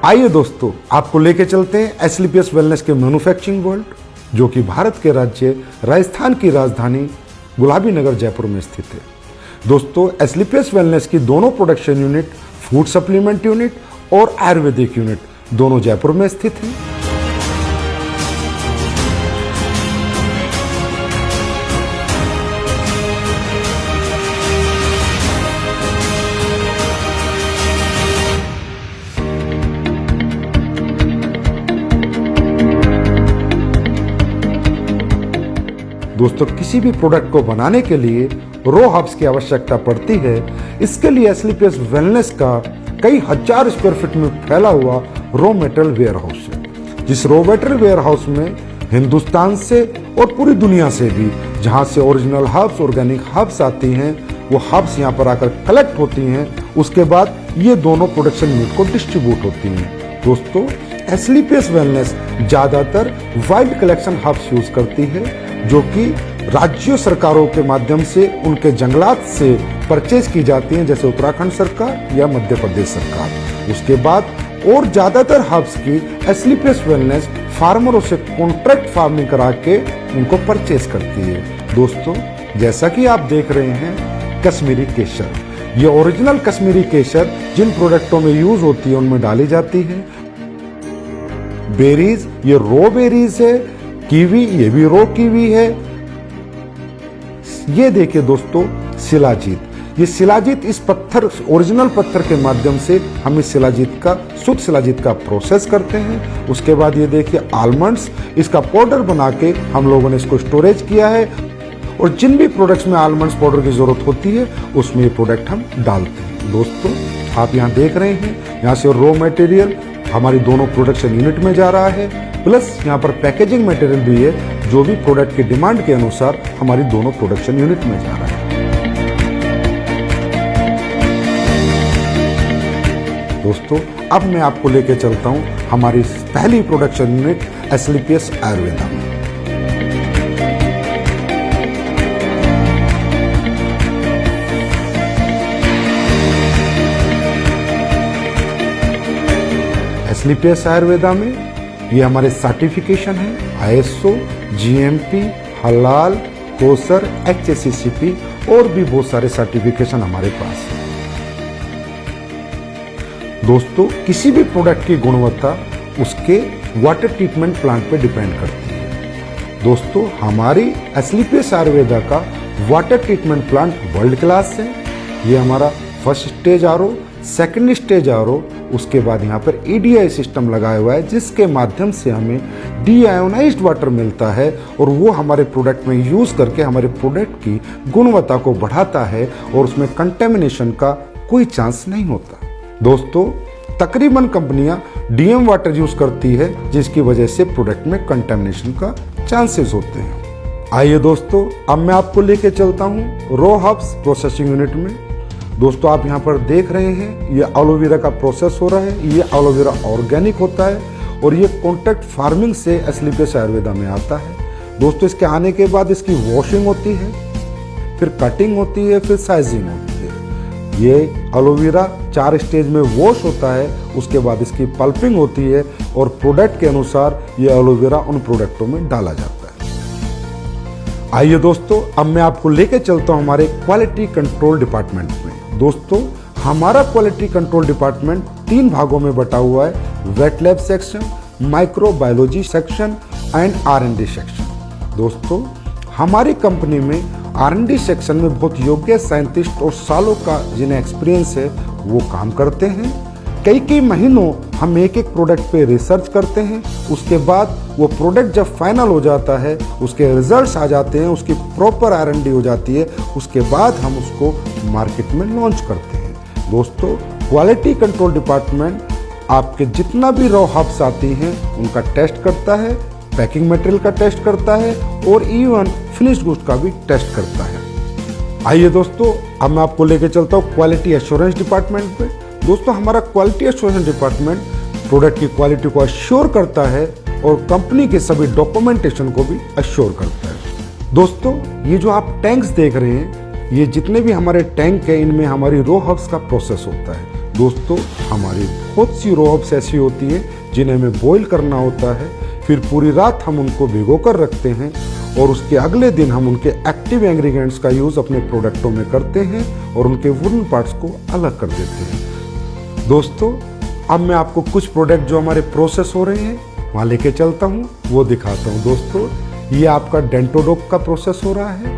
आइए दोस्तों, आपको लेके चलते हैं एसलीपीएस वेलनेस के मैन्युफैक्चरिंग वर्ल्ड, जो कि भारत के राज्य राजस्थान की राजधानी गुलाबी नगर जयपुर में स्थित है। दोस्तों, एसलीपीएस वेलनेस की दोनों production unit, food supplement unit और आयुर्वेदिक यूनिट दोनों जयपुर में स्थित हैं। दोस्तों, किसी भी प्रोडक्ट को बनाने के लिए रॉ हर्ब्स की आवश्यकता पड़ती है। इसके लिए एसलीपीएस वेलनेस का कई हजार स्क्वायर फीट में फैला हुआ रॉ मेटेरियल वेयर हाउस है। जिस रॉ मेटेरियल वेयर हाउस में हिंदुस्तान से और पूरी दुनिया से भी जहां से ओरिजिनल हर्ब्स, ऑर्गेनिक हर्ब्स आती हैं, वो हर्ब्स यहाँ पर आकर कलेक्ट होती हैं। उसके बाद ये दोनों प्रोडक्शन यूनिट को डिस्ट्रीब्यूट होती हैं। दोस्तों, एसलीपीएस वेलनेस ज्यादातर वाइल्ड कलेक्शन हर्ब्स यूज करती है, जो कि राज्य सरकारों के माध्यम से उनके जंगलात से परचेज की जाती हैं, जैसे उत्तराखंड सरकार या मध्य प्रदेश सरकार। उसके बाद और ज्यादातर हर्ब्स की एसलीपीएस वेलनेस फार्मरों से कॉन्ट्रैक्ट फार्मिंग करा के उनको परचेज करती है। दोस्तों, जैसा कि आप देख रहे हैं, कश्मीरी केसर, ये ओरिजिनल कश्मीरी केसर जिन प्रोडक्टों में यूज होती है उनमें डाली जाती है। बेरीज, ये रॉ बेरीज है। कीवी, ये भी रॉ कीवी है। ये देखिए दोस्तों, शिलाजीत, ये शिलाजीत इस पत्थर, ओरिजिनल पत्थर के माध्यम से हम इस शिलाजीत का, शुद्ध शिलाजीत का प्रोसेस करते हैं। उसके बाद ये देखिए आलमंड्स, इसका पाउडर बना के हम लोगों ने इसको स्टोरेज किया है। और जिन भी प्रोडक्ट्स में आलमंड्स पाउडर की जरूरत होती है उसमें ये प्रोडक्ट हम डालते हैं। दोस्तों, आप यहाँ देख रहे हैं, यहाँ से रॉ मटेरियल हमारी दोनों प्रोडक्शन यूनिट में जा रहा है, प्लस यहाँ पर पैकेजिंग मटेरियल भी है, जो भी प्रोडक्ट के डिमांड के अनुसार हमारी दोनों प्रोडक्शन यूनिट में जा रहा है। दोस्तों, अब मैं आपको लेके चलता हूँ हमारी पहली प्रोडक्शन यूनिट एसलीपीएस आयुर्वेदा में। एसलीपीएस आयुर्वेदा में ये हमारे सर्टिफिकेशन है आईएसओ, जीएमपी, हलाल, कोसर, एचएससीसीपी और भी बहुत सारे सर्टिफिकेशन हमारे पास है। दोस्तों, किसी भी प्रोडक्ट की गुणवत्ता उसके वाटर ट्रीटमेंट प्लांट पे डिपेंड करती है। दोस्तों, हमारी एसलीपीएस आयुर्वेदा का water treatment plant world class है। ये हमारा first stage RO, second stage RO, उसके बाद यहाँ पर ईडीआई सिस्टम लगाया हुआ है, जिसके माध्यम से हमें डीआयोनाइज्ड वाटर मिलता है और वो हमारे प्रोडक्ट में यूज करके हमारे प्रोडक्ट की गुणवत्ता को बढ़ाता है और उसमें कंटेमिनेशन का कोई चांस नहीं होता। दोस्तों, तकरीबन कंपनियां डीएम वाटर यूज करती है, जिसकी वजह से प्रोडक्ट में कंटेमिनेशन का चांसेस होते हैं। आइए दोस्तों, अब मैं आपको लेके चलता हूँ रॉ हर्ब्स प्रोसेसिंग यूनिट में। दोस्तों, आप यहाँ पर देख रहे हैं, ये एलोवेरा का प्रोसेस हो रहा है। ये एलोवेरा ऑर्गेनिक होता है और ये कॉन्ट्रैक्ट फार्मिंग से एसलीपीएस आयुर्वेदा में आता है। दोस्तों, इसके आने के बाद इसकी वॉशिंग होती है, फिर कटिंग होती है, फिर साइजिंग होती है। ये एलोवेरा 4 स्टेज में वॉश होता है, उसके बाद इसकी पल्पिंग होती है और प्रोडक्ट के अनुसार ये एलोवेरा उन प्रोडक्टों में डाला जाता है। आइए दोस्तों, अब मैं आपको लेके चलता हूँ हमारे क्वालिटी कंट्रोल डिपार्टमेंट में। दोस्तों, हमारा क्वालिटी कंट्रोल डिपार्टमेंट 3 भागों में बटा हुआ है: wet lab section, microbiology section and R and D section. दोस्तों, हमारी कंपनी में आर&डी सेक्शन में बहुत योग्य साइंटिस्ट और सालों का जिन्हें एक्सपीरियंस है वो काम करते हैं। कई महीनों हम एक प्रोडक्ट पे रिसर्च करते हैं। उसके बाद वो प्रोडक्ट जब फाइनल हो जाता है, उसके रिजल्ट्स आ जाते हैं, उसकी प्रॉपर आर&डी हो जाती है, उसके बाद हम उसको मार्केट में लॉन्च करते हैं। दोस्तों, क्वालिटी कंट्रोल डिपार्टमेंट आपके जितना भी रॉ हर्ब्स आती हैं उनका टेस्ट करता है, पैकिंग मटेरियल का टेस्ट करता है और इवन फिनिश्ड गुड्स का भी टेस्ट करता है। आइए दोस्तों, अब मैं आपको लेके चलता हूँ क्वालिटी एश्योरेंस डिपार्टमेंट पे। दोस्तों, हमारा क्वालिटी एश्योरेंस डिपार्टमेंट प्रोडक्ट की क्वालिटी को अश्योर करता है और कंपनी के सभी डॉक्यूमेंटेशन को भी अश्योर करता है। दोस्तों, ये जो आप टैंक्स देख रहे हैं, ये जितने भी हमारे टैंक हैं, इनमें हमारी रॉ हर्ब्स का प्रोसेस होता है। दोस्तों हमारी बहुत सी रॉ हर्ब्स ऐसी होती हैं जिन्हें हमें बॉईल करना होता है, फिर पूरी रात हम उनको भिगो कर रखते हैं और उसके अगले दिन हम उनके एक्टिव इंग्रेडिएंट्स का यूज़ अपने प्रोडक्टों में करते हैं और उनके वुडन पार्ट्स को अलग कर देते हैं। दोस्तों अब मैं आपको कुछ प्रोडक्ट जो हमारे प्रोसेस हो रहे हैं वहाँ लेके चलता हूँ, वो दिखाता हूँ। दोस्तों ये आपका डेंटोडोक का प्रोसेस हो रहा है,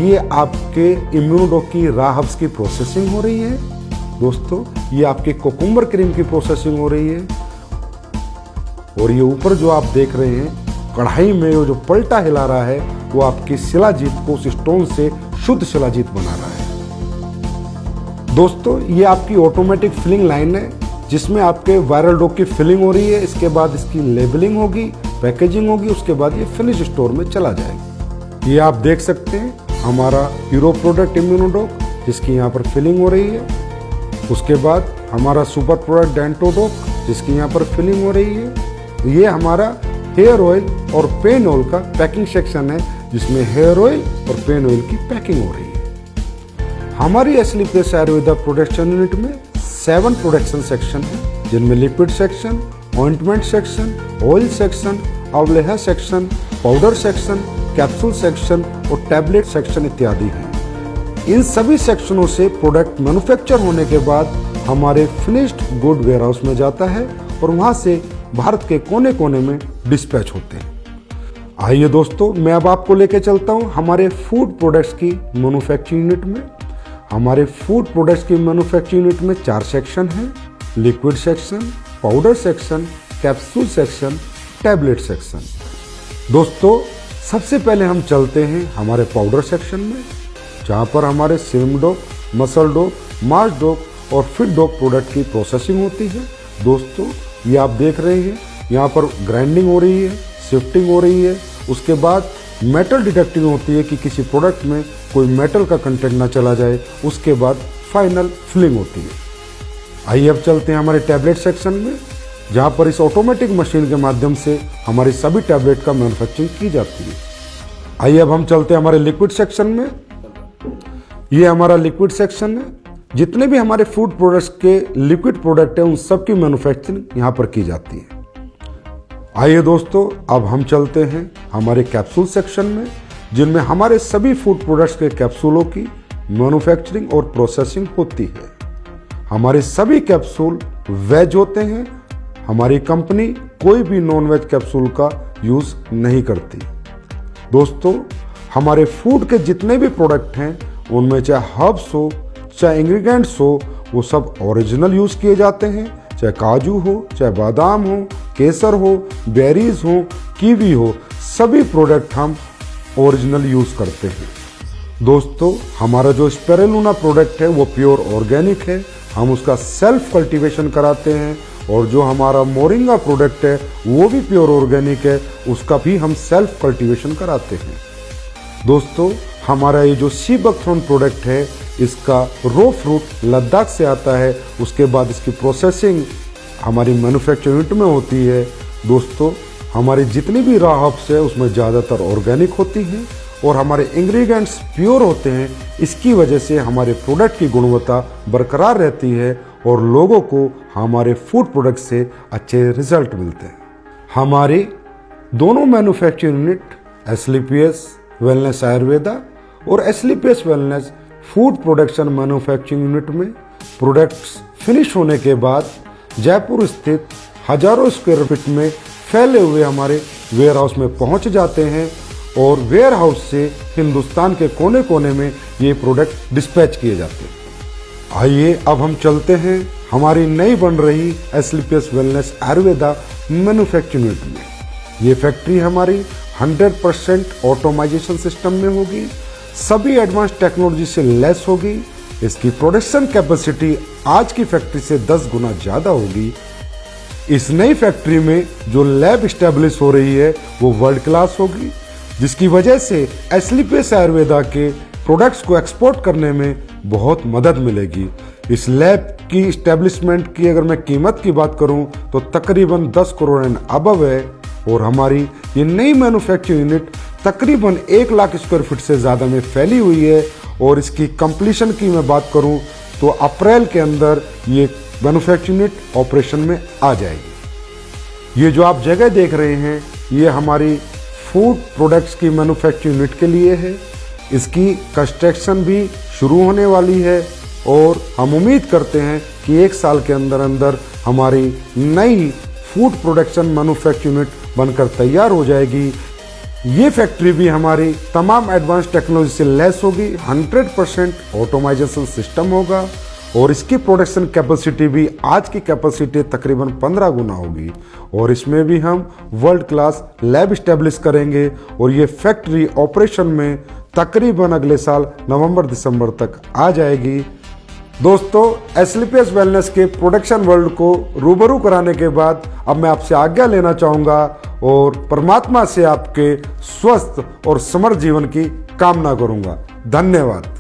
ये आपके इम्यूनोडोक की रॉ हर्ब्स की प्रोसेसिंग हो रही है। दोस्तों ये आपके कोकुम्बर क्रीम की प्रोसेसिंग हो रही है और ये ऊपर जो आप देख रहे हैं कढ़ाई में जो पलटा हिला रहा है वो आपकी शिलाजीत को उस स्टोन से शुद्ध शिलाजीत बना रहा है। दोस्तों ये आपकी ऑटोमेटिक फिलिंग लाइन है जिसमें आपके वायरल डोक की फिलिंग हो रही है। इसके बाद इसकी लेबलिंग होगी, पैकेजिंग होगी, उसके बाद ये फिनिश स्टोर में चला जाएगा। ये आप देख सकते हैं हमारा हीरो प्रोडक्ट इम्यूनोडोक जिसकी यहाँ पर फिलिंग हो रही है। उसके बाद हमारा सुपर प्रोडक्ट डेंटोडोक जिसकी यहाँ पर फिलिंग हो रही है। ये हमारा हेयर ऑयल और पेन ऑयल का पैकिंग सेक्शन है जिसमें हेयर ऑयल और पेन ऑयल की पैकिंग हो रही है। हमारी एस्लीपियस आयुर्वेदा प्रोडक्शन यूनिट में 7 प्रोडक्शन सेक्शन है जिनमें liquid section, ointment section, oil section, avaleha section, powder section, capsule section और टैबलेट सेक्शन इत्यादि हैं। इन सभी सेक्शनों से प्रोडक्ट मैन्युफैक्चर होने के बाद हमारे फिनिश्ड गुड वेयरहाउस में जाता है और वहां से भारत के कोने कोने में डिस्पैच होते हैं। आइए दोस्तों मैं अब आपको लेके चलता हूं हमारे फूड प्रोडक्ट्स की मैन्युफैक्चरिंग यूनिट में। हमारे फूड प्रोडक्ट्स की मैन्युफैक्चरिंग यूनिट में 4 सेक्शन हैं, liquid section, powder section, capsule section, tablet section. दोस्तों सबसे पहले हम चलते हैं हमारे पाउडर सेक्शन में जहाँ पर हमारे सिम डोक, मसल डोक, मार्च डोक और फिट डोक प्रोडक्ट की प्रोसेसिंग होती है। दोस्तों ये आप देख रहे हैं यहाँ पर ग्राइंडिंग हो रही है, शिफ्टिंग हो रही है, उसके बाद मेटल डिटेक्टिंग होती है कि किसी प्रोडक्ट में कोई मेटल का कंटेंट ना चला जाए, उसके बाद फाइनल फिलिंग होती है। आइए अब चलते हैं हमारे टैबलेट सेक्शन में जहाँ पर इस ऑटोमेटिक मशीन के माध्यम से हमारी सभी टैबलेट का मैन्युफैक्चरिंग की जाती है। आइए अब हम चलते हैं हमारे लिक्विड सेक्शन में। ये हमारा लिक्विड सेक्शन है, जितने भी हमारे फूड प्रोडक्ट्स के लिक्विड प्रोडक्ट हैं उन सब की मैन्युफैक्चरिंग यहाँ पर की जाती है। आइए दोस्तों अब हम चलते हैं हमारे कैप्सूल सेक्शन में जिनमें हमारे सभी फूड प्रोडक्ट्स के कैप्सूलों की मैन्युफैक्चरिंग और प्रोसेसिंग होती है। हमारे सभी कैप्सूल वेज होते हैं। हमारी कंपनी कोई भी नॉन वेज कैप्सूल का यूज नहीं करती। दोस्तों हमारे फूड के जितने भी प्रोडक्ट हैं उनमें चाहे हर्ब्स हो चाहे इंग्रेडिएंट्स हो वो सब ओरिजिनल यूज किए जाते हैं, चाहे काजू हो, चाहे बादाम हो, केसर हो, बेरीज हो, कीवी हो, सभी प्रोडक्ट हम ओरिजिनल यूज करते हैं। दोस्तों हमारा जो स्पिरुलिना प्रोडक्ट है वो प्योर ऑर्गेनिक है, हम उसका सेल्फ कल्टीवेशन कराते हैं और जो हमारा मोरिंगा प्रोडक्ट है वो भी प्योर ऑर्गेनिक है, उसका भी हम सेल्फ कल्टीवेशन कराते हैं। दोस्तों हमारा ये जो सी बकथ्रोन प्रोडक्ट है इसका रो फ्रूट लद्दाख से आता है, उसके बाद इसकी प्रोसेसिंग हमारी मैन्युफैक्चरिंग यूनिट में होती है। दोस्तों हमारी जितनी भी रॉ हर्ब्स है उसमें ज़्यादातर ऑर्गेनिक होती हैं और हमारे इंग्रेडिएंट्स प्योर होते हैं। इसकी वजह से हमारे प्रोडक्ट की गुणवत्ता बरकरार रहती है और लोगों को हमारे फूड प्रोडक्ट से अच्छे रिजल्ट मिलते हैं। हमारी दोनों manufacturing unit Asclepius wellness Ayurveda और Asclepius wellness food production manufacturing unit में प्रोडक्ट्स फिनिश होने के बाद जयपुर स्थित हजारों स्क्वायर फीट में फैले हुए हमारे वेयर हाउस में पहुंच जाते हैं और वेयर हाउस से हिंदुस्तान के कोने कोने में ये प्रोडक्ट डिस्पैच किए जाते हैं। आइए अब हम चलते हैं हमारी नई बन रही एस्लीपियस वेलनेस आयुर्वेदा मैन्युफैक्चरिंग यूनिट में। ये फैक्ट्री हमारी 100% ऑटोमाइजेशन सिस्टम में होगी, सभी एडवांस टेक्नोलॉजी से लेस होगी। इसकी प्रोडक्शन कैपेसिटी आज की फैक्ट्री से 10 गुना ज़्यादा होगी। इस नई फैक्ट्री में जो लैब स्टैब्लिश हो रही है वो वर्ल्ड क्लास होगी, जिसकी वजह से एस्लीपियस आयुर्वेदा के प्रोडक्ट्स को एक्सपोर्ट करने में बहुत मदद मिलेगी। इस लैब की इस्टेब्लिशमेंट की अगर मैं कीमत की बात करूं तो तकरीबन 10 करोड़ एंड अबव है और हमारी ये नई मैन्युफैक्चरिंग यूनिट तकरीबन 1 लाख स्क्वायर फीट से ज़्यादा में फैली हुई है और इसकी कंप्लीशन की मैं बात करूं तो अप्रैल के अंदर ये मैन्युफैक्चरिंग यूनिट ऑपरेशन में आ जाएगी। ये जो आप जगह देख रहे हैं ये हमारी फूड प्रोडक्ट्स की मैन्युफैक्चरिंग यूनिट के लिए है। इसकी कंस्ट्रक्शन भी शुरू होने वाली है और हम उम्मीद करते हैं कि 1 साल के अंदर अंदर हमारी नई फूड प्रोडक्शन मैन्युफैक्चरिंग यूनिट बनकर तैयार हो जाएगी। ये फैक्ट्री भी हमारी तमाम एडवांस टेक्नोलॉजी से लैस होगी, 100% ऑटोमाइजेशन सिस्टम होगा और इसकी प्रोडक्शन कैपेसिटी भी आज की कैपेसिटी तकरीबन 15 गुना होगी और इसमें भी हम वर्ल्ड क्लास लैब इस्टेब्लिश करेंगे और ये फैक्ट्री ऑपरेशन में तकरीबन अगले साल नवंबर-दिसंबर तक आ जाएगी। दोस्तों, एस्लीपियस वेलनेस के प्रोडक्शन वर्ल्ड को रूबरू कराने के बाद अब मैं आपसे आज्ञा लेना चाहूँगा और परमात्मा से आपके स्वस्थ और समृद्ध जीवन की कामना करूँगा। धन्यवाद।